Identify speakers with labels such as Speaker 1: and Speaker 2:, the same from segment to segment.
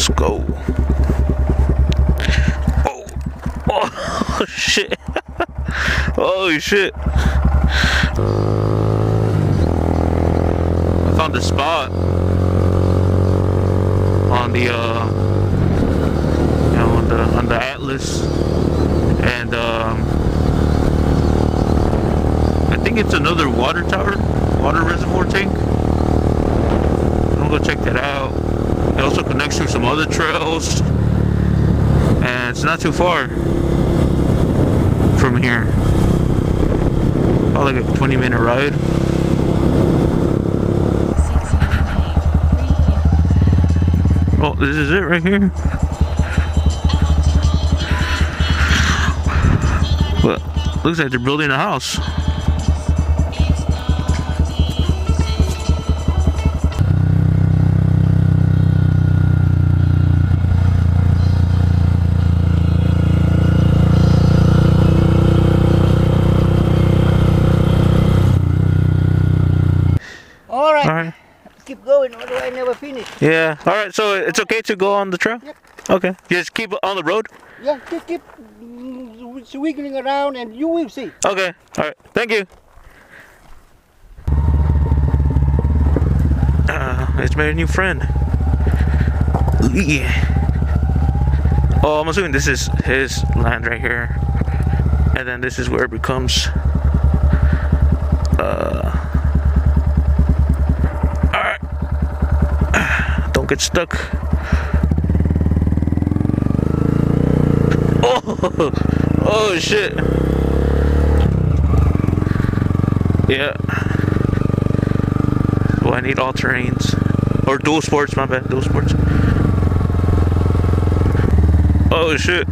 Speaker 1: Let's go. Oh, oh shit. Holy shit. I found a spot on the on the Atlas, and I think it's another water tower, water reservoir tank. I'm gonna go check that out. It also connects to some other trails, and it's not too far from here. Probably like a 20-minute ride. Oh, this is it right here. But looks like they're building a house.
Speaker 2: All right.
Speaker 1: All right.
Speaker 2: Keep going, otherwise I never finish.
Speaker 1: Yeah. All right. So it's okay to go on the trail?
Speaker 2: Yep.
Speaker 1: Okay. Just keep on the road?
Speaker 2: Yeah, just keep wiggling around and you will see.
Speaker 1: Okay. All right. Thank you. It's my new friend. Yeah. Oh, I'm assuming this is his land right here. And then this is where it becomes alright. Don't get stuck. Oh, oh shit. Yeah. Oh, I need all terrains. Or dual sports, my bad, dual sports. Oh shit.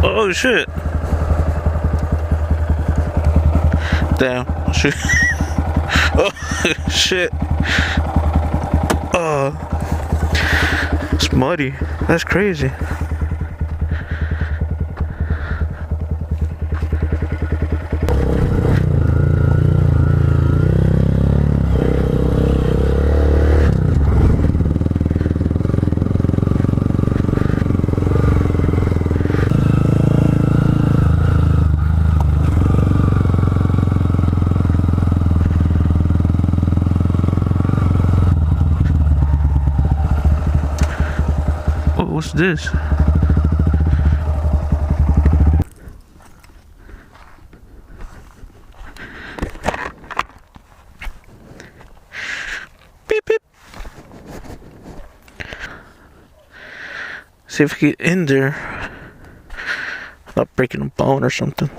Speaker 1: Oh shit. Damn. Shit. Oh shit. It's muddy. That's crazy. What's this? Beep beep. See if we get in there. Not breaking a bone or something.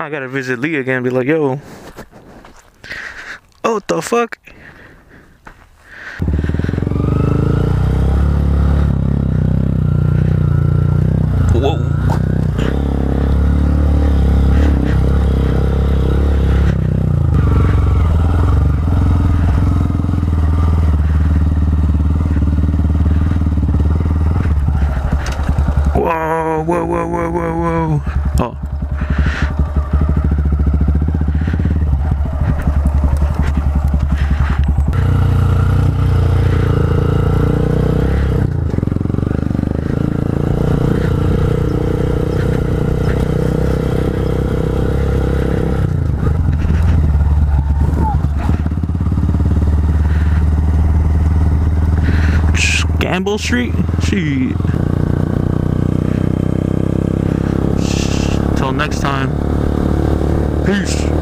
Speaker 1: I gotta visit Lee again and be like, yo. Oh, what the fuck? Gamble Street? Shit. Till next time. Peace.